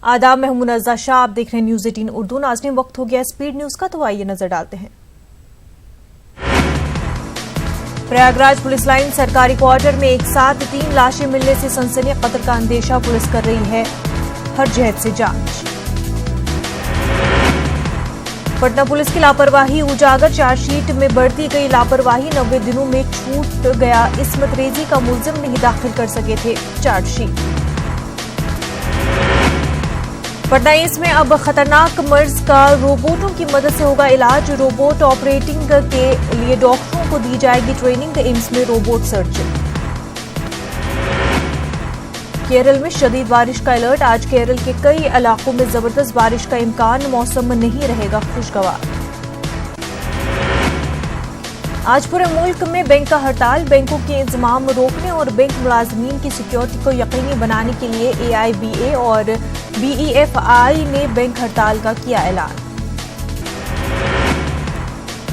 आदाब, मैं हूं मुनज़्ज़ा शाह। आप देख रहे हैं न्यूज़ 18 उर्दू। नाज़रीन, वक्त हो गया स्पीड न्यूज का, तो आइए नजर डालते हैं। प्रयागराज पुलिस लाइन सरकारी क्वार्टर में एक साथ 3 लाशें मिलने से सनसनी। कत्ल का अंदेशा, पुलिस कर रही है हर जहत से जांच। पटना पुलिस की लापरवाही उजागर, चार्जशीट में बढ़ती गई लापरवाही। 90 दिनों में छूट गया इस्मत रेजी का मुल्जिम, नहीं दाखिल कर सके थे चार्जशीट। पटना एम्स में अब खतरनाक मर्ज का रोबोटों की मदद से होगा इलाज। रोबोट ऑपरेटिंग के लिए डॉक्टरों को दी जाएगी ट्रेनिंग। एम्स में रोबोट सर्जन। केरल में शदीद बारिश का अलर्ट, आज केरल के कई इलाकों में जबरदस्त बारिश का इम्कान। मौसम नहीं रहेगा खुशगवार। आज पूरे मुल्क में बैंक का हड़ताल। बैंकों के इंतजाम रोकने और बैंक मुलाजमीन की सिक्योरिटी को यकीनी बनाने के लिए AIBA और BEFI ने बैंक हड़ताल का किया ऐलान।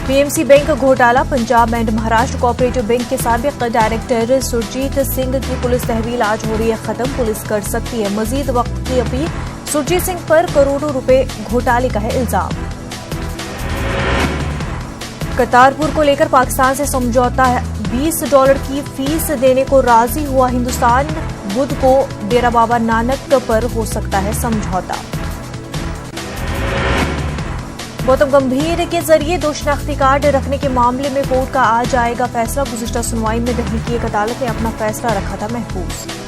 PMC बैंक घोटाला, Punjab and Maharashtra cooperative bank के साबिक डायरेक्टर सुरजीत सिंह की पुलिस तहवील आज हो रही है खत्म। पुलिस कर सकती है मजीद वक्त की अपील। सुरजीत सिंह पर करोड़ों रुपए घोटाले का है इल्जाम। करतारपुर को लेकर पाकिस्तान से समझौता है। $20 की फीस देने को राजी हुआ हिंदुस्तान। बुध को डेरा बाबा नानक पर हो सकता है समझौता। गौतम गंभीर के जरिए दो शनाख्ती कार्ड रखने के मामले में कोर्ट का आज आएगा फैसला। गुज़िश्ता सुनवाई में दिल्ली की एक अदालत ने अपना फैसला रखा था महफूज।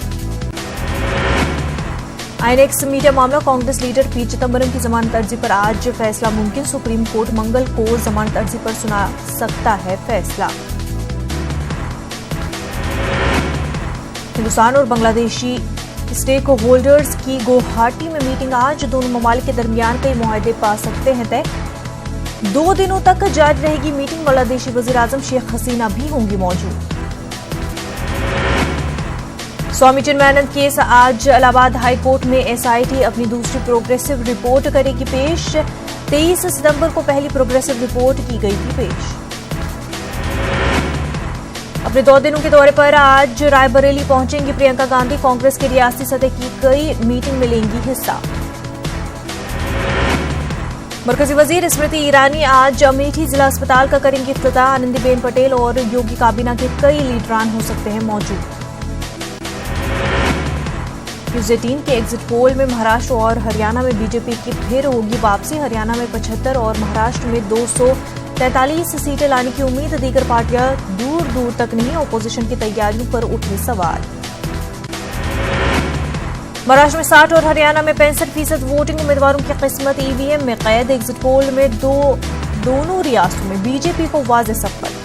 INX मीडिया मामला, कांग्रेस लीडर P चिदंबरम की जमानत अर्जी पर आज फैसला मुमकिन। सुप्रीम कोर्ट मंगल को जमानत अर्जी पर सुना सकता है फैसला। हिंदुस्तान और बांग्लादेशी स्टेक होल्डर्स की गुवाहाटी में मीटिंग आज। दोनों ममालिक के दरमियान कई मुआहदे पा सकते हैं तय। 2 दिनों तक जारी रहेगी मीटिंग। बांग्लादेशी वज़ीर आज़म शेख हसीना भी होंगी मौजूद। स्वामी चिन्मयानंद केस आज इलाहाबाद हाई कोर्ट में SIT अपनी दूसरी प्रोग्रेसिव रिपोर्ट करेगी पेश। 23 सितंबर को पहली प्रोग्रेसिव रिपोर्ट की गई थी पेश। अपने 2 दिनों के दौरे पर आज रायबरेली पहुंचेंगी प्रियंका गांधी। कांग्रेस के रियासती सतह की कई मीटिंग में लेंगी हिस्सा। मरकजी वजीर स्मृति ईरानी आज अमेठी जिला अस्पताल का करेंगी इफ्तिताह। आनंदीबेन पटेल और योगी काबीना के कई लीडरान हो सकते हैं मौजूद। न्यूज़ 18 के एग्जिट पोल में महाराष्ट्र और हरियाणा में बीजेपी की फिर होगी वापसी। हरियाणा में 75 और महाराष्ट्र में 243 सीटें लाने की उम्मीद। दीगर पार्टियां दूर दूर तक नहीं। ओपोजिशन की तैयारियों पर उठे सवाल। महाराष्ट्र में 60 और हरियाणा में 65% वोटिंग। उम्मीदवारों की किस्मत EVM में कैद। एग्जिट पोल में दोनों रियासतों में बीजेपी को वाज़ेह सफल।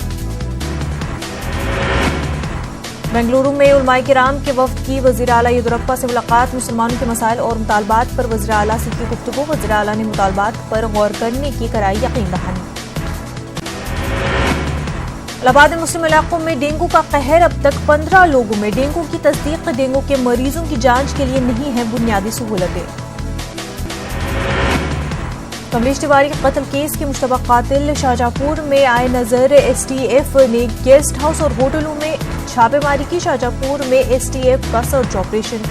बेंगलुरु में उलमाए किराम के वफ्द की वज़ीर आला येदियुरप्पा से मुलाकात। मुसलमानों के मसाइल और मुतालबात पर वज़ीर आला से की गुफ्तगू। वज़ीर आला ने मुतालबात पर गौर करने की कराई यकीन दहानी। इलाहाबाद में मुस्लिम इलाकों में डेंगू का कहर। अब तक 15 लोगों में डेंगू की तस्दीक। डेंगू के मरीजों की जांच के लिए नहीं है बुनियादी सहूलतें। कमलेश तिवारी के कत्ल केस के मुश्तबा कातिल शाहजहांपुर में आए नजर। STF ने गेस्ट हाउस और होटलों में छापेमारी की। शाहजहांपुर में STF का सर्च ऑपरेशन।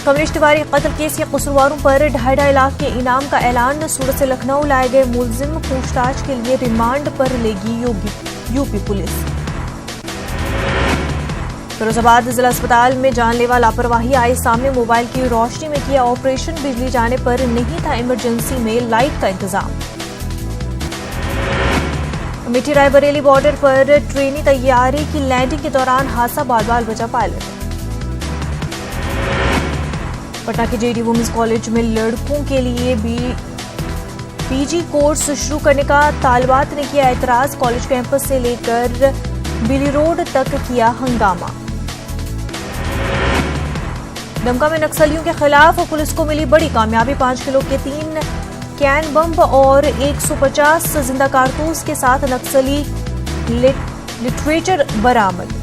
कमलेश तिवारी कत्ल केस के कसूरवारों पर 2.5 लाख के इनाम का ऐलान। सूरत से लखनऊ लाए गए मुलजिम पूछताछ के लिए रिमांड पर लेगी यूपी पुलिस। फिरोजाबाद जिला अस्पताल में जानलेवा लापरवाही आई सामने। मोबाइल की रोशनी में किया ऑपरेशन। बिजली जाने पर नहीं था इमरजेंसी में लाइट का इंतजाम। अमेठी रायबरेली बॉर्डर पर ट्रेनी तैयारी की लैंडिंग के दौरान हादसा। बाल बचा पायलट। पटना के JD वुमेन्स कॉलेज में लड़कों के लिए भी PG कोर्स शुरू करने का तालिबात ने किया एतराज। कॉलेज कैंपस से लेकर बिली रोड तक किया हंगामा। दमका में नक्सलियों के खिलाफ पुलिस को मिली बड़ी कामयाबी। 5 किलो के 3 कैन बम और 150 जिंदा कारतूस के साथ नक्सली लिटरेचर बरामद।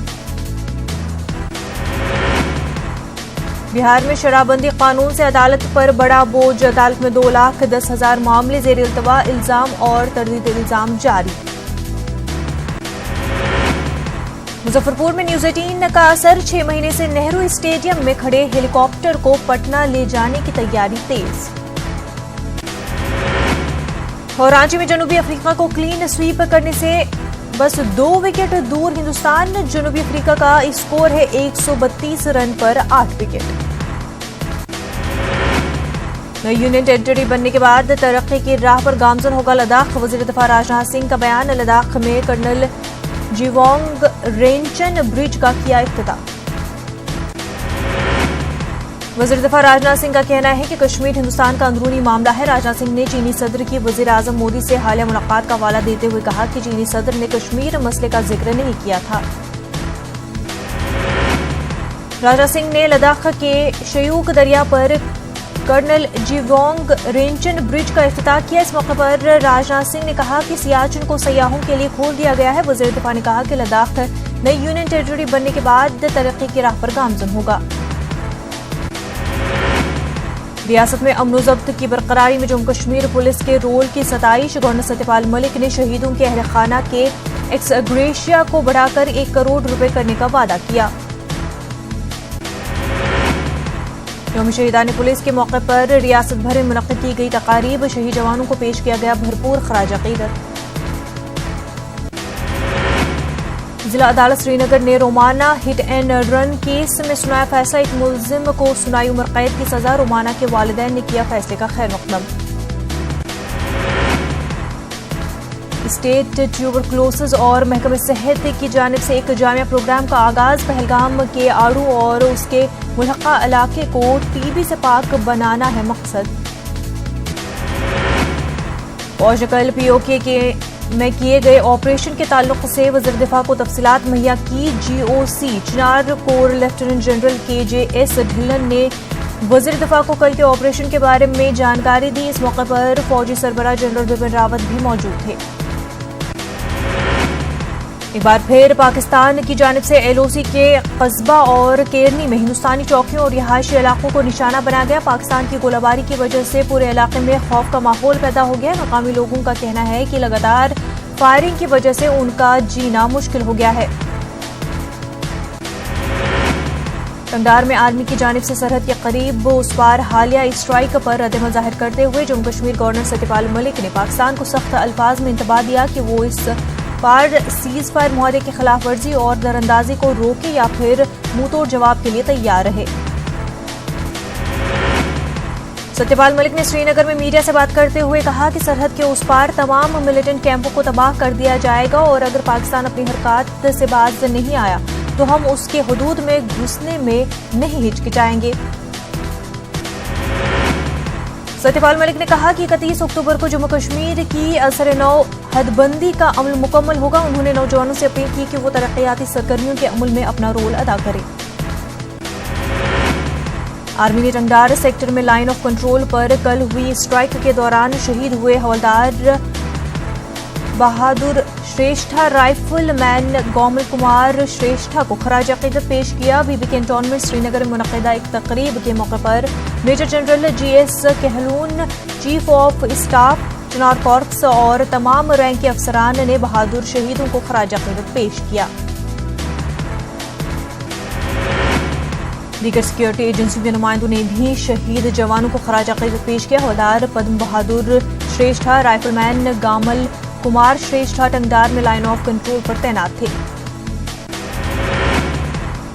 बिहार में शराबबंदी कानून से अदालत पर बड़ा बोझ। अदालत में 2,10,000 मामले जेर इल्तवा। इल्जाम और तरदीद इल्जाम जारी। मुजफ्फरपुर में न्यूज 18 का असर, 6 महीने से नेहरू स्टेडियम में खड़े हेलीकॉप्टर को पटना ले जाने की तैयारी तेज। और रांची में जनूबी अफ्रीका को क्लीन स्वीप करने से बस 2 विकेट दूर हिंदुस्तान। जनूबी अफ्रीका का स्कोर है 132 रन पर 8 विकेट। नई यूनियन टेरिटरी बनने के बाद तरक्की की राह पर गामजन होगा लद्दाख। वजीर दिफा राजनाथ सिंह का बयान, लद्दाख में कर्नल जिवोंग रेंचन ब्रिज का किया इफ्तिताह। वजीर दिफा राजनाथ सिंह का कहना है कि कश्मीर हिंदुस्तान का अंदरूनी मामला है। राजनाथ सिंह ने चीनी सदर की वजीर आजम मोदी से हालिया मुलाकात का हवाला देते हुए कहा कि चीनी सदर ने कश्मीर मसले का जिक्र नहीं किया था। राजनाथ सिंह ने लद्दाख के शयूक दरिया पर कर्नल जिवोंग रेंचन ब्रिज का इफ्तिताह किया। इस मौके पर राजनाथ सिंह ने कहा कि सियाचिन को सयाहों के लिए खोल दिया गया है। वजीर दिफा ने कहा कि लद्दाख नई यूनियन टेरिटरी बनने के बाद तरक्की की राह पर गामजन होगा। रियासत में अमन जब्त की बरकरारी में जम्मू कश्मीर पुलिस के रोल की सताइश। गवर्नर सत्यपाल मलिक ने शहीदों के अहल खाना के एक्स ग्रेशिया को बढ़ाकर 1 करोड़ रुपए करने का वादा किया। यौम शहीदान पुलिस के मौके पर रियासत भर में मुनक्किद की गई तकारीब। शहीद जवानों को पेश किया गया भरपूर खराज अकीदत। जिला अदालत श्रीनगर ने Romana hit and run case में सुनाया फैसला। एक मुलजिम को सुनाई उम्र कैद की सजा। रोमाना के वालिदैन ने किया फैसले का खैर मकदम। स्टेट ट्यूबरक्लोसिस और महकमे सेहत की जानिब से एक जामिया प्रोग्राम का आगाज। पहलगाम के आड़ू और उसके मुल्हका इलाके को टीबी से पाक बनाना है मकसद। फौज ने कल पीओके में किए गए ऑपरेशन के ताल्लुक से वज़ीर दिफा को तफसीलात मुहैया की। GOC Chinar corps lieutenant general KJS Dhillon ने वज़ीर दिफा को कल के ऑपरेशन के बारे में जानकारी दी। इस मौके पर फौजी सरबराह जनरल बिपिन रावत भी मौजूद थे। एक बार फिर पाकिस्तान की जानिब से LOC के कस्बा और केरनी में हिंदुस्तानी चौकियों और रिहायशी इलाकों को निशाना बनाया गया। पाकिस्तान की गोलाबारी की वजह से पूरे इलाके में खौफ का माहौल पैदा हो गया है। मकामी लोगों का कहना है कि लगातार फायरिंग की वजह से उनका जीना मुश्किल हो गया है। टंगदार में आर्मी की जानिब से सरहद के करीब उस पार हालिया स्ट्राइक पर रद्द जाहिर करते हुए जम्मू कश्मीर गवर्नर सत्यपाल मलिक ने पाकिस्तान को सख्त अल्फाज में इंतबाह दिया कि वो इस पार सीज फायर मुआहदे की खिलाफ वर्जी और दरअंदाजी को रोके या फिर मुंहतोड़ जवाब के लिए तैयार रहे। सत्यपाल मलिक ने श्रीनगर में मीडिया से बात करते हुए कहा कि सरहद के उस पार तमाम मिलिटेंट कैंपों को तबाह कर दिया जाएगा और अगर पाकिस्तान अपनी हरकत से बाज नहीं आया तो हम उसके हदूद में घुसने में नहीं हिचकिचाएंगे। सत्यपाल मलिक ने कहा कि 31 अक्टूबर को जम्मू कश्मीर की असर-ए-नौ हदबंदी का अमल मुकम्मल होगा। उन्होंने नौजवानों से अपील की कि वो तरक्याती सरगर्मियों के अमल में अपना रोल अदा करें। आर्मी ने टंगदार सेक्टर में लाइन ऑफ कंट्रोल पर कल हुई स्ट्राइक के दौरान शहीद हुए हवलदार बहादुर श्रेष्ठा राइफलमैन गौमल कुमार श्रेष्ठा को खराज अकीदत पेश किया। बीबी कैंटोनमेंट श्रीनगर में मुनक्किदा एक तकरीब के मौके पर major general GS Kahlon, chief of staff Chinar corps और तमाम रैंक के अफसरान ने बहादुर शहीदों को खराज अकीदत पेश किया। दीगर सिक्योरिटी एजेंसियों के नुमाइंदों ने भी शहीद जवानों को खराज अकीदत पेश किया। हवलदार पद्म बहादुर श्रेष्ठा राइफलमैन गामल कुमार श्रेष्ठा टंगदार में लाइन ऑफ कंट्रोल पर तैनात थे।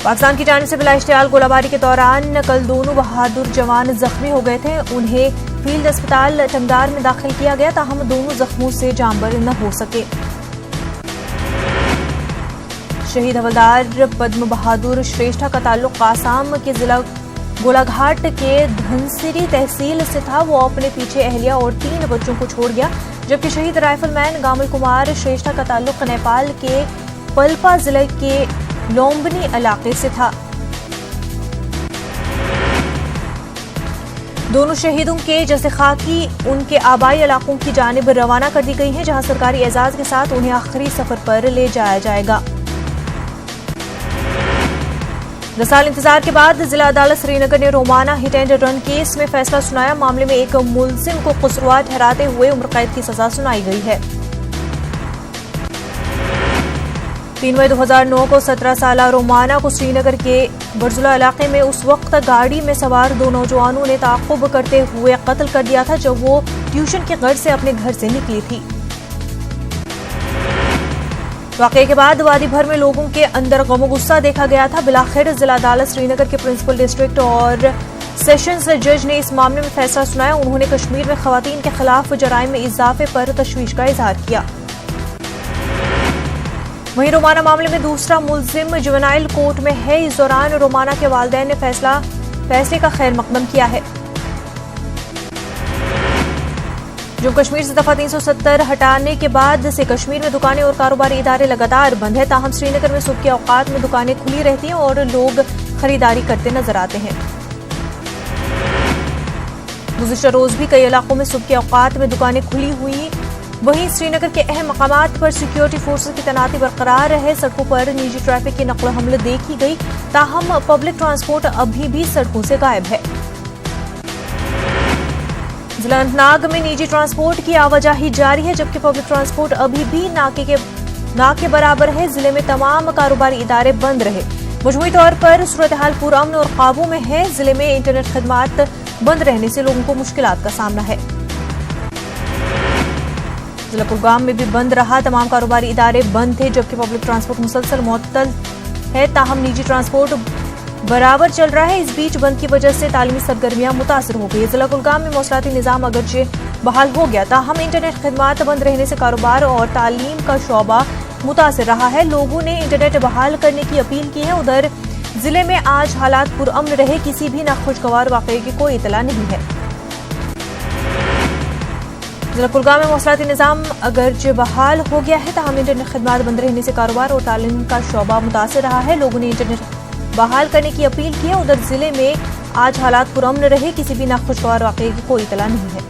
पाकिस्तान की जानिब से बिलाइश्तियाल गोलाबारी के दौरान कल दोनों बहादुर जवान जख्मी हो गए थे। उन्हें फील्ड अस्पताल टंगदार में दाखिल किया गया, ताहम दोनों जख्मों से जांबर न हो सके। शहीद हवलदार पद्म बहादुर श्रेष्ठा का ताल्लुक कासाम के जिला गोलाघाट के धनसिरी तहसील से था। वो अपने पीछे अहलिया और 3 बच्चों को छोड़ गया, जबकि शहीद राइफलमैन गामल कुमार श्रेष्ठा का ताल्लुक नेपाल के पल्पा जिले के लोम्बनी इलाके से था। दोनों शहीदों के जैसे खाकी उनके आबाई इलाकों की जानिब रवाना कर दी गई हैं, जहां सरकारी एजाज के साथ उन्हें आखिरी सफर पर ले जाया जाएगा। 10 साल इंतजार के बाद जिला अदालत श्रीनगर ने Romana hit and run case में फैसला सुनाया। मामले में एक मुलजिम को कसूरवार ठहराते हुए उम्र कैद की सजा सुनाई गई है। 3 मई 2009 को 17 साल रोमाना को श्रीनगर के बरजुला इलाके में उस वक्त गाड़ी में सवार 2 नौजवानों ने ताक़ुब करते हुए कत्ल कर दिया था जब वो ट्यूशन के गर्ज से अपने घर से निकली थी। वाक़े के बाद वादी भर में लोगों के अंदर गम गुस्सा देखा गया था। बिलाखिर जिला अदालत श्रीनगर के प्रिंसिपल डिस्ट्रिक्ट और सेशंस जज ने इस मामले में फैसला सुनाया। उन्होंने कश्मीर में खवातीन के खिलाफ जराइम में इजाफे पर तशवीश का इजहार किया। वहीं रोमाना मामले में दूसरा मुल्जिम जुवेनाइल कोर्ट में है। इस दौरान रोमाना के वालिदैन ने फैसले का खैर मकदम किया है। जम्मू कश्मीर से दफा 370 हटाने के बाद से कश्मीर में दुकानें और कारोबारी इदारे लगातार बंद है। ताहम श्रीनगर में सुबह के औकात में दुकानें खुली रहती हैं और लोग खरीदारी करते नजर आते हैं। गुज़िश्ता रोज भी कई इलाकों में सुबह के औकात में दुकानें खुली हुई। वहीं श्रीनगर के अहम मकामात पर सिक्योरिटी फोर्सेस की तैनाती बरकरार रहे। सड़कों पर निजी ट्रैफिक की नकल हमल देखी गई। ताहम पब्लिक ट्रांसपोर्ट अभी भी सड़कों से गायब है। जिला अनंतनाग में निजी ट्रांसपोर्ट की आवाजाही जारी है जबकि पब्लिक ट्रांसपोर्ट अभी भी नाके बराबर है। जिले में तमाम कारोबारी इदारे बंद रहे। मजमूई तौर पर सूरत हाल पुरअमन और काबू में है। जिले में इंटरनेट खदमात बंद रहने से लोगों को मुश्किलात का सामना है। जिला कुलगाम में भी बंद रहा। तमाम कारोबारी इदारे बंद थे जबकि पब्लिक ट्रांसपोर्ट मुसलसल मुअत्तल है। ताहम निजी ट्रांसपोर्ट बराबर चल रहा है। इस बीच बंद की वजह से तालीमी सरगर्मियां मुतासर हो गई। जिला कुलगाम में मौसलाती निजाम अगरचे बहाल हो गया ताहम इंटरनेट खदमात बंद रहने से कारोबार और तालीम का शोबा मुतासर रहा है। लोगों ने इंटरनेट बहाल करने की अपील की है। उधर जिले में आज हालात पुरअमन रहे। किसी भी नाखुशगवार वाकये की कोई इतला नहीं है। जिला कुलगाम में मौसलाती निजाम अगरचे बहाल हो गया है ताहम इंटरनेट खदमात बंद रहने से कारोबार और तालीम का शोबा मुतासर रहा है। लोगों ने इंटरनेट बहाल करने की अपील की है। उधर जिले में आज हालात पुरअमन रहे। किसी भी नाखुशगवार वाकये की कोई इतला नहीं है।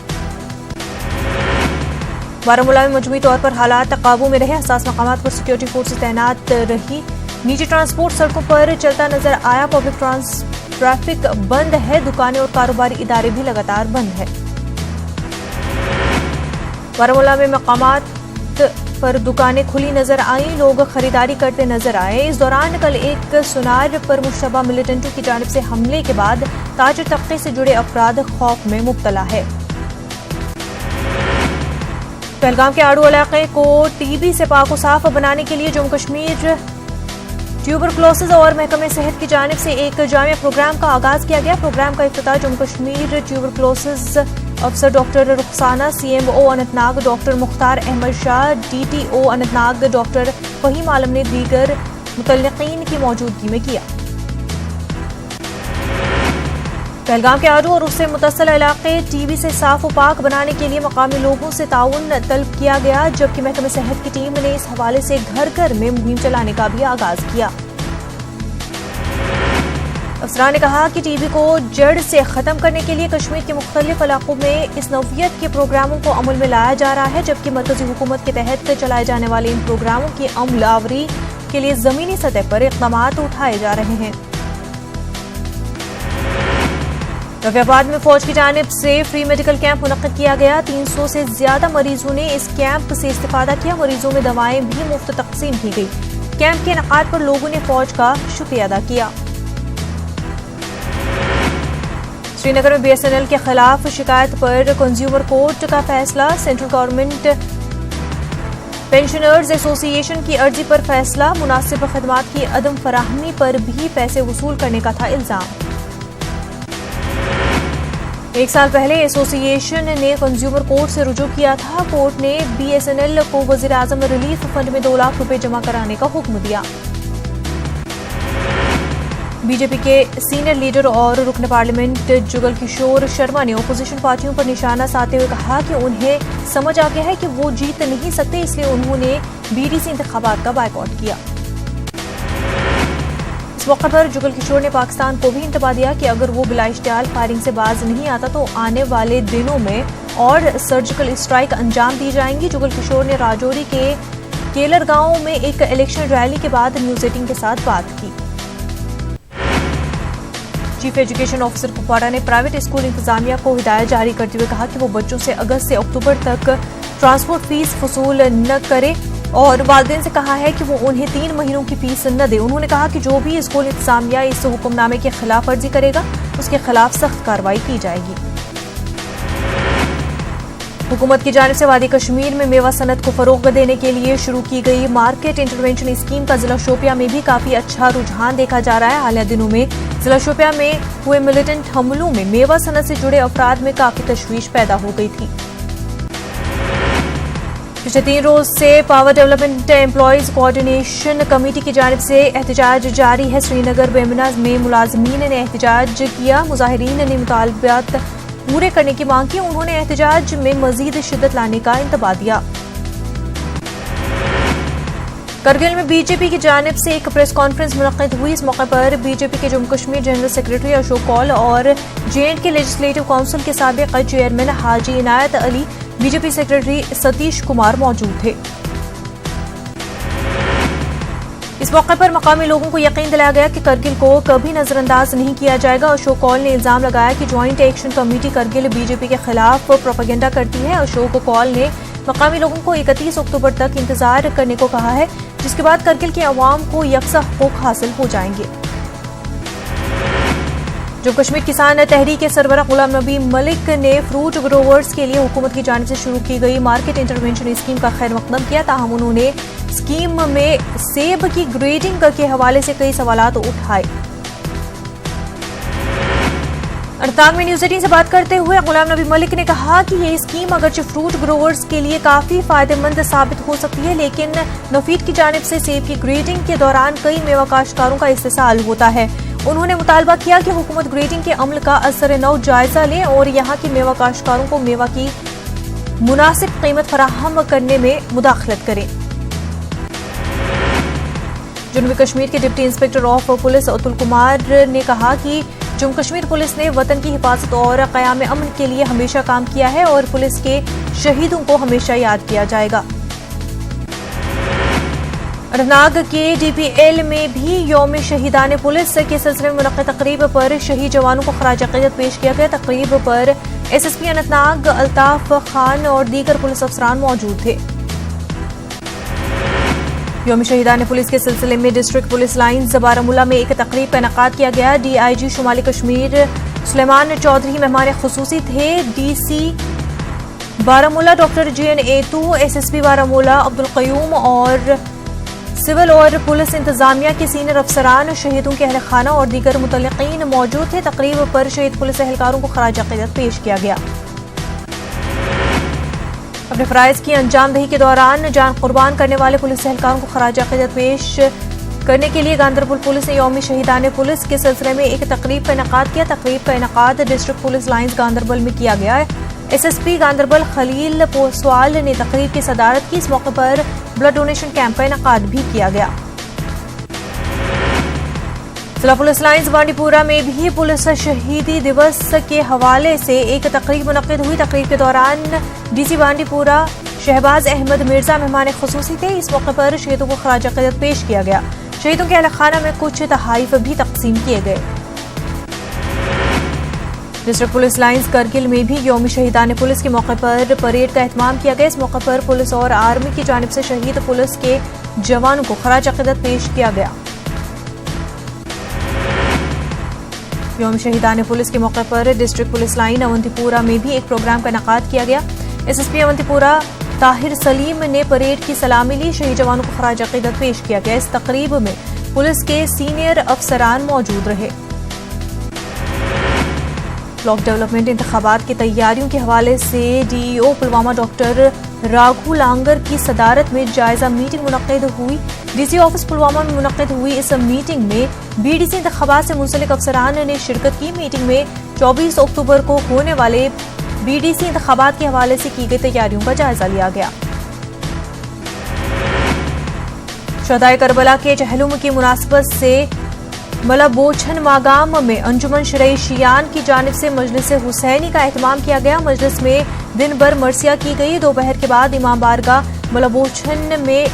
बारामूला में मजमूई तौर पर हालात काबू में रहे। हसास मकामात पर सिक्योरिटी फोर्सेस तैनात रही। निजी ट्रांसपोर्ट सड़कों पर चलता नजर आया। पब्लिक ट्रैफिक बंद है। दुकानें और कारोबारी इदारे भी लगातार बंद है। बारामूला में मकामात पर दुकानें खुली नजर आईं। लोग खरीदारी करते नजर आए। इस दौरान कल एक सुनार पर मुशतबा मिलिटेंटों की जानिब से हमले के बाद ताजिर तबके से जुड़े अफराद खौफ में मुब्तला है। पहलगाम के आड़ू इलाके को टीबी से पाक साफ बनाने के लिए जम्मू कश्मीर ट्यूबरक्लोसिस और महकमे सेहत की जानिब से एक जामिया प्रोग्राम का आगाज किया गया। प्रोग्राम का इफ्तिताह जम्मू कश्मीर ट्यूबरक्लोसिस अफसर doctor Rukhsana, CMO Anantnag doctor Mukhtar Ahmad Shah, DTO Anantnag doctor Faheem Alam ने दीगर मुतल्लिकीन की मौजूदगी में किया। पहलगाम के आड़ू और उससे मुतसिल इलाके टीबी से साफ व पाक बनाने के लिए मकामी लोगों से ताउन तलब किया गया जबकि महकमे सेहत की टीम ने इस हवाले से घर घर में मुहिम चलाने का भी आगाज किया। अफसरान ने कहा कि टीबी को जड़ से खत्म करने के लिए कश्मीर के मुख्तलिफ इलाकों में इस नौइयत के प्रोग्रामों को अमल में लाया जा रहा है जबकि मरकजी हुकूमत के तहत चलाए जाने वाले इन प्रोग्रामों की अमलावरी के लिए जमीनी सतह पर इक़दामात उठाए जा रहे हैं। रफियाबाद में फौज की जानिब से फ्री मेडिकल कैंप मुनक्किद किया गया। 300 से ज्यादा मरीजों ने इस कैंप से इस्तिफादा किया। मरीजों में दवाएं भी मुफ्त तकसीम की गई। कैंप के इनेकाद पर लोगों ने फौज का शुक्रिया अदा किया। श्रीनगर में BSNL के खिलाफ शिकायत पर कंज्यूमर कोर्ट का फैसला। सेंट्रल गवर्नमेंट पेंशनर्स एसोसिएशन की अर्जी पर फैसला। मुनासिब खदमात की अदम फराहमी पर भी पैसे वसूल करने का था इल्जाम। 1 साल पहले एसोसिएशन ने कंज्यूमर कोर्ट से रुजू किया था। कोर्ट ने BSNL को वजीर आजम रिलीफ फंड में 2 लाख रुपए जमा कराने का हुक्म दिया। बीजेपी के सीनियर लीडर और रुकन पार्लियामेंट जुगल किशोर शर्मा ने अपोजिशन पार्टियों पर निशाना साधते हुए कहा कि उन्हें समझ आ गया है कि वो जीत नहीं सकते, इसलिए उन्होंने BDC इंतखाबात का बायकॉट किया। इस मौके पर जुगल किशोर ने पाकिस्तान को भी इंतबाह दिया कि अगर वो बिला इश्तियाल फायरिंग से बाज नहीं आता तो आने वाले दिनों में और सर्जिकल स्ट्राइक अंजाम दी जाएंगी। जुगल किशोर ने राजौरी के केलर गांव में एक इलेक्शन रैली के बाद न्यूज 18 के साथ बात की। चीफ एजुकेशन ऑफिसर कुपवाड़ा ने प्राइवेट स्कूल इंतजामिया को हिदायत जारी करते हुए कहा कि वो बच्चों से अगस्त से अक्टूबर तक ट्रांसपोर्ट फीस वसूल न करे। और वालिदैन से कहा है कि वो उन्हें 3 महीनों की फीस न दे। उन्होंने कहा कि जो भी स्कूल इंतजामिया इस हुक्मनामे की खिलाफ वर्जी करेगा उसके खिलाफ सख्त कार्रवाई की जाएगी। हुकूमत की जानिब से वादी कश्मीर में मेवा सनत को फरोग देने के लिए शुरू की गई मार्केट इंटरवेंशन स्कीम का जिला शोपिया में भी काफी अच्छा रुझान देखा जा रहा है। हालिया दिनों में जिला शोपिया में हुए मिलिटेंट हमलों में मेवा सनत से जुड़े अफराद में काफी तशवीश पैदा हो गई थी। पिछले 3 रोज से power development employees coordination committee की जानिब से एहतजाज जारी है। श्रीनगर बेमिना में मुलाजमीन ने एहतजाज किया। मुजाहिरीन ने मुतालबात पूरे करने की मांग की। उन्होंने एहतजाज में मजीद शिद्दत लाने का इंतबा दिया। करगिल में बीजेपी की जानिब से एक प्रेस कॉन्फ्रेंस मुनक्किद हुई। इस मौके पर बीजेपी के जम्मू कश्मीर जनरल सेक्रेटरी अशोक कौल और JNK लेजिस्लेटिव काउंसिल के साबिक चेयरमैन हाजी इनायत अली, बीजेपी सेक्रेटरी सतीश कुमार मौजूद थे। इस मौके पर मकामी लोगों को यकीन दिलाया गया कि करगिल को कभी नजरअंदाज नहीं किया जाएगा। अशोक कौल ने इल्जाम लगाया कि joint action committee Kargil BJP के खिलाफ प्रोपेगेंडा करती है। अशोक कौल ने मकामी लोगों को 31 अक्टूबर तक इंतजार करने को कहा है, जिसके बाद करगिल के अवाम को यकसा हकूक हासिल हो जाएंगे। जम्मू कश्मीर किसान तहरीक के सरबरा गुलाम नबी मलिक ने फ्रूट ग्रोवर्स के लिए हुकूमत की जानिब से शुरू की गई मार्केट इंटरवेंशन स्कीम का खैर मकदम किया। ताहम उन्होंने स्कीम में सेब की ग्रेडिंग के हवाले से कई सवालात उठाए। अड़तांग में न्यूज़ 18 से बात करते हुए गुलाम नबी मलिक ने कहा कि ये स्कीम अगरचे फ्रूट ग्रोवर्स के लिए काफी फायदेमंद साबित हो सकती है, लेकिन नफीद की जानिब से सेब की ग्रेडिंग के दौरान कई मेवा काश्तकारों का इस्तेसाल होता है। उन्होंने मुतालबा किया कि हुकूमत ग्रेडिंग के अमल का असर नौ जायजा लें और यहाँ की मेवा काश्तकारों को मेवा की मुनासिब कीमत फराहम करने में मुदाखलत करें। जनूबी कश्मीर के deputy inspector of police Atul Kumar ने कहा कि जम्मू कश्मीर पुलिस ने वतन की हिफाजत और क़याम अमन के लिए हमेशा काम किया है और पुलिस के शहीदों को हमेशा याद किया जाएगा। अनंतनाग के DPL में भी यौम शहीदान पुलिस के सिलसिले में मुनक्किद तकरीब पर शहीद जवानों को खराज अक़ीदत पेश किया गया। तकरीब पर SSP अनंतनाग अल्ताफ खान और दीगर पुलिस अफसरान मौजूद थे। यौम शहीदान पुलिस के सिलसिले में डिस्ट्रिक्ट पुलिस लाइन्स बारामूला में एक तकरीब का इनेकाद किया गया। DIG शुमाली कश्मीर सुलेमान चौधरी मेहमान खुसूसी थे। DC Baramulla doctor JN एतू, SSP Baramulla Abdul Qayyum और सिविल और पुलिस इंतजामिया के सीनियर अफसरान, शहीदों के अहल खाना और दीगर मुतल्लिकीन मौजूद थे। तकरीब पर शहीद पुलिस एहलकारों को खराज अक़ीदत पेश किया गया। अपने फ़राइज़ की अंजामदही के दौरान जान कुर्बान करने वाले पुलिस एहलकारों को खराज अक़ीदत पेश करने के लिए गांदरबल पुलिस ने यौम शहीदान पुलिस के सिलसिले में एक तकरीब का इनेकाद किया। तकरीब का इनेकाद डिस्ट्रिक्ट पुलिस लाइन्स गांदरबल में किया गया है। SSP गांदरबल खलील पोसवाल ने तकरीब की सदारत की। इस मौके पर ब्लड डोनेशन कैंप का इनेकाद भी किया गया। जिला पुलिस लाइन्स बांडीपुरा में भी पुलिस शहीदी दिवस के हवाले से एक तकरीब मुनक्किद हुई। तकरीब के दौरान DC बांडीपुरा शहबाज अहमद मिर्जा मेहमान खुसूसी थे। इस मौके पर शहीदों को खराज अक़ीदत पेश किया गया। शहीदों के अहल खाना में कुछ तहाइफ भी तकसीम किए गए। डिस्ट्रिक्ट पुलिस लाइन्स करगिल में भी यौम शहीदान पुलिस के मौके पर परेड का एहतमाम किया गया। इस मौके पर पुलिस और आर्मी की जानिब से शहीद पुलिस के जवानों को खराज अक़ीदत पेश किया गया। यौम शहीदान पुलिस के मौके पर डिस्ट्रिक्ट पुलिस लाइन अवंतीपुरा में भी एक प्रोग्राम का इनेकाद किया गया। SSP अवंतीपुरा ताहिर सलीम ने परेड की सलामी ली। शहीद जवानों को खराज अक़ीदत पेश किया गया। इस तकरीब में पुलिस के सीनियर अफसरान मौजूद रहे। ब्लॉक डेवलपमेंट इंतखाबात की तैयारियों के हवाले से DEO पुलवामा डॉक्टर राघु लांगर की सदारत में जायजा मीटिंग मुनक्किद हुई। DC ऑफिस पुलवामा में मुनक्किद हुई इस मीटिंग में BDC इंतखाबात से मुंसलिक अफसरान ने शिरकत की। मीटिंग में 24 अक्टूबर को होने वाले BDC इंतखाबात के हवाले से की गई तैयारियों का जायजा लिया गया। शहदाए करबला के चहलुम की मुनासबत से मलाबोछन मागाम में अंजुमन शरई शियान की जानिब से मजलिस हुसैनी का एहतमाम किया गया। मजलिस में दिन भर मरसिया की गई। दोपहर के बाद इमाम बारगाह मलाबोछन में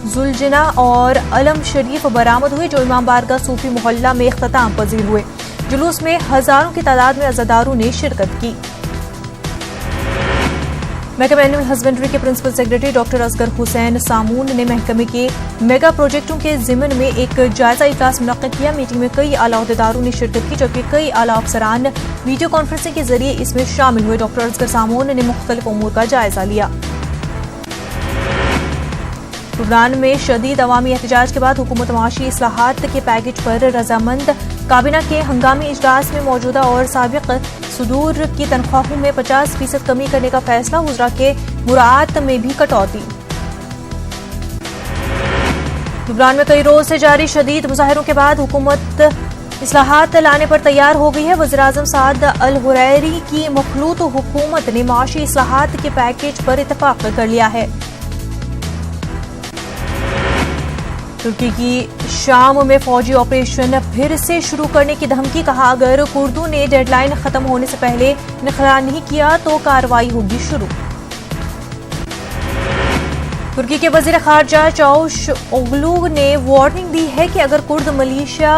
जुलजना और अलम शरीफ बरामद हुए, जो इमाम बारगाह सूफी मोहल्ला में इख्तिताम पजीर हुए। जुलूस में हजारों की तादाद में अज़ादारों ने शिरकत की। महकमा एनिमल हस्बेंड्री के principal secretary doctor Asgar Hussain Samoon ने महकमे के मेगा प्रोजेक्टों के जिम्न में एक जायजा इजलास मुनक्किद किया। मीटिंग में कई आला अहदेदारों ने शिरकत की, जबकि कई आला अफसरान वीडियो कॉन्फ्रेंसिंग के जरिए इसमें शामिल हुए। डॉक्टर असगर सामून ने मुख्तलिफ उमूर का जायजा लिया। गुजरात में शदीद अवामी एहतजाज के बाद हुकूमत माशी इस्लाहात के पैकेज पर रजामंद। काबीना के हंगामी इजलास में मौजूदा और साबिक सुदूर की तनख्वाहों में 50% कमी करने का फैसला। वज़रा के मुराआत में भी कटौती। गुजरात में कई रोज से जारी शदीद मुजाहिरों के बाद हुकूमत इस्लाहात लाने पर तैयार हो गई है। वज़ीर-ए-आज़म साद अल हुरैरी की मखलूत हुकूमत ने माशी इस्लाहात के पैकेज पर इत्तफाक कर लिया है। तुर्की की शाम में फौजी ऑपरेशन फिर से शुरू करने की धमकी। कहा, अगर कुर्दों ने डेडलाइन खत्म होने से पहले इनखला नहीं किया तो कार्रवाई होगी शुरू। तुर्की के वजीर खारजा चावुशओगलू ने वार्निंग दी है कि अगर कुर्द मिलिशिया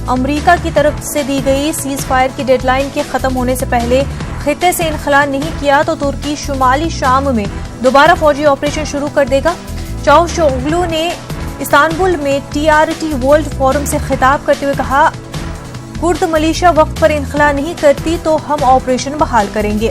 अमरीका की तरफ से दी गई सीज फायर की डेडलाइन के खत्म होने से पहले खित्ते से इनखला नहीं किया तो तुर्की शुमाली शाम में दोबारा फौजी ऑपरेशन शुरू कर देगा। चावुशओगलू ने इस्तांबुल में TRT वर्ल्ड फोरम से खिताब करते हुए कहा, कुर्द मिलिशिया वक्त पर इनखला नहीं करती तो हम ऑपरेशन बहाल करेंगे।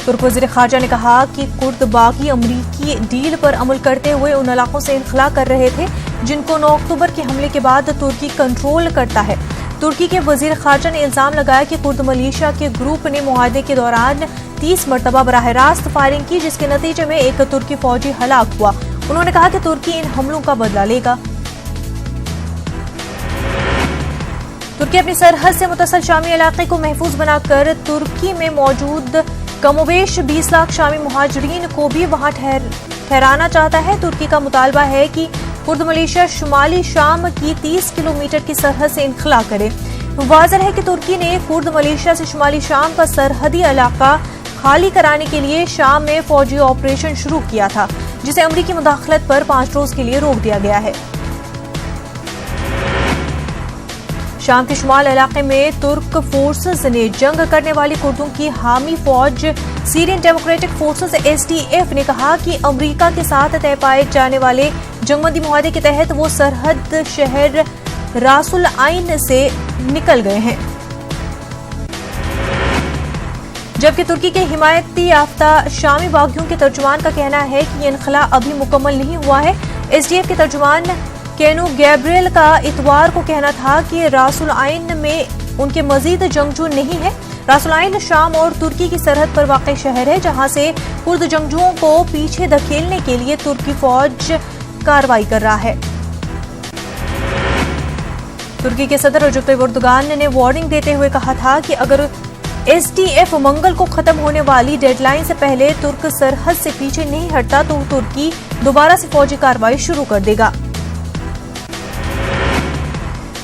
तुर्क वज़ीर खारजा ने कहा कि कुर्द बागी अमरीकी डील पर अमल करते हुए उन इलाकों से इनखला कर रहे थे जिनको 9 अक्टूबर के हमले के बाद तुर्की कंट्रोल करता है। तुर्की के वज़ीर खारजा ने इल्जाम लगाया कि कुर्द मिलिशिया के ग्रुप ने मुआहदे के दौरान 30 मरतबा बराह रास्त फायरिंग की, जिसके नतीजे में एक तुर्की फौजी हलाक हुआ। उन्होंने कहा कि तुर्की इन हमलों का बदला लेगा। तुर्की अपनी सरहद से मुतसल शामी इलाके को महफूज बनाकर तुर्की में मौजूद कमोबेश 20 लाख शामी मुहाजिरीन को भी वहां ठहराना चाहता है। तुर्की का मुतालबा है कि कुर्द मिलिशिया शुमाली शाम की 30 किलोमीटर की सरहद से इनखला करे। वाज़ेह है कि तुर्की ने कुर्द मिलिशिया से शुमाली शाम का सरहदी इलाका खाली कराने के लिए शाम में फौजी ऑपरेशन शुरू किया था, जिसे अमरीकी मुदाखलत पर 5 रोज के लिए रोक दिया गया है। शाम के शुमाल इलाके में तुर्क फोर्सेस ने जंग करने वाली कुर्दों की हामी फौज सीरियन डेमोक्रेटिक फोर्सेस SDF ने कहा कि अमरीका के साथ तय पाए जाने वाले जंगबंदी मुआहदे के तहत वो सरहद शहर रासुल आइन से निकल गए हैं। जबकि तुर्की के हिमायती याफ्ता शामी बागियों के तर्जुमान का कहना है कि ये इनखला अभी मुकम्मल नहीं हुआ है। SDF के तर्जुमान केनो गैब्रियल का इतवार को कहना था कि रासुल आइन में उनके मजीद जंगजू नहीं है। रासुल आइन शाम और तुर्की की सरहद पर वाक़ शहर है, जहां से कुर्द जंगजुओं को पीछे धकेलने के लिए तुर्की फौज कार्रवाई कर रहा है। तुर्की के सदर रजब तय्यिप एर्दोगान ने वार्निंग देते हुए कहा था कि अगर SDF मंगल को खत्म होने वाली डेडलाइन से पहले तुर्क सरहद से पीछे नहीं हटता तो तुर्की दोबारा से फौजी कार्रवाई शुरू कर देगा।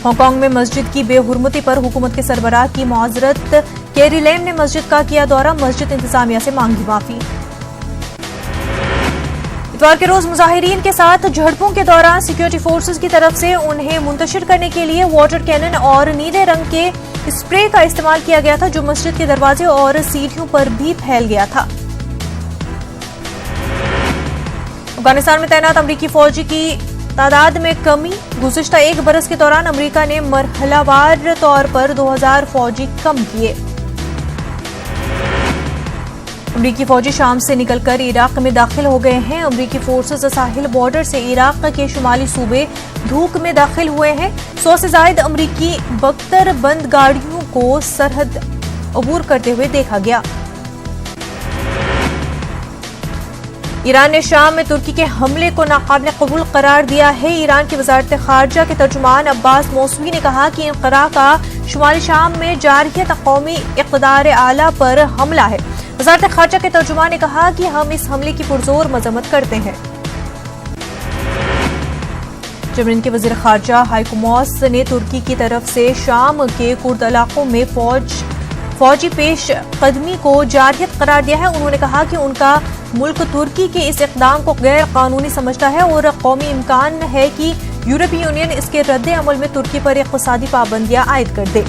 हांगकांग में मस्जिद की बेहुरमती पर हुकूमत के सरबराह की माजरत। कैरी लेम ने मस्जिद का किया दौरा, मस्जिद इंतजामिया से मांगी माफी। इतवार के रोज मुजाहिरीन के साथ झड़पों के दौरान सिक्योरिटी फोर्सेस की तरफ से उन्हें मुंतशिर करने के लिए वाटर कैनन और नीले रंग के स्प्रे का इस्तेमाल किया गया था, जो मस्जिद के दरवाजे और सीढ़ियों पर भी फैल गया था। अफगानिस्तान में तैनात अमरीकी फौजी की तादाद में कमी। गुज़िश्ता 1 बरस के दौरान अमरीका ने मरहलावार तौर पर 2000 फौजी कम किए। अमरीकी फौजी शाम से निकलकर इराक में दाखिल हो गए हैं। अमरीकी फोर्सेस साहिल बॉर्डर से इराक के शुमाली सूबे धूक में दाखिल हुए हैं। 100 से ज्यादा अमरीकी बख्तर बंद गाड़ियों को सरहद अबूर करते हुए देखा गया। ईरान ने शाम में तुर्की के हमले को नाकाबिल कबूल करार दिया है। ईरान की वजारत खारजा के तर्जुमान अब्बास मौसूवी ने कहा कि इनकरा का शुमाली शाम में जारहियत कौमी इक़्तिदार आला पर हमला है। वजारत खारजा के तर्जुमान ने कहा कि हम इस हमले की पुरजोर मजम्मत करते हैं। जबरन के वजीर खारजा हाइको मॉस ने तुर्की की तरफ से शाम के कुर्द इलाकों में फौजी पेश कदमी को जारहियत करार दिया है। उन्होंने कहा कि उनका मुल्क तुर्की के इस इक़दाम को गैर कानूनी समझता है और कौमी इम्कान है कि यूरोपीय यूनियन इसके रद्द अमल में तुर्की पर इक़्तिसादी पाबंदियां आयद कर दे।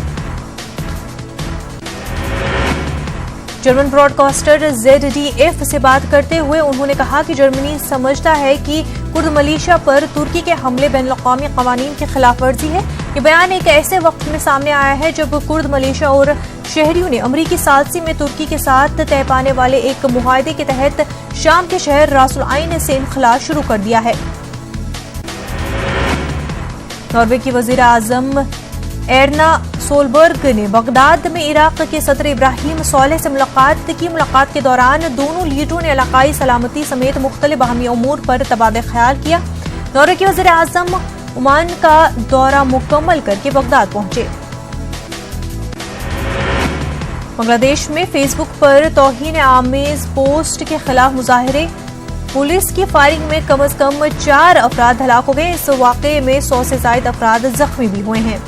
जर्मन ब्रॉडकास्टर ZDF से बात करते हुए उन्होंने कहा कि जर्मनी समझता है कि कुर्द मलेशिया पर तुर्की के हमले बैनुल-अक़वामी क़वानीन की खिलाफ वर्जी है। ये बयान एक ऐसे वक्त में सामने आया है जब कुर्द मलेशिया और शहरियों ने अमरीकी सालसी में तुर्की के साथ तय पाने वाले एक मुआहदे के तहत शाम के शहर रास अल आइन से इनखला शुरू कर दिया है। नॉर्वे की वजीर आजम एर्ना सोलबर्ग ने बगदाद में इराक के सदर इब्राहिम सोलेह से मुलाकात की। मुलाकात के दौरान दोनों लीडरों ने इलाकाई सलामती समेत मुख्तलिफ अहमी उमूर पर तबादला ख्याल किया। नॉर्वे के वजीर आजम ओमान का दौरा मुकम्मल करके बगदाद पहुंचे। बांग्लादेश में फेसबुक पर तौहीन आमेज पोस्ट के खिलाफ मुजाहरे, पुलिस की फायरिंग में कम से कम 4 अफराद हलाक हो गए। इस वाकये में 100 से ज्यादा अफराद जख्मी भी हुए हैं।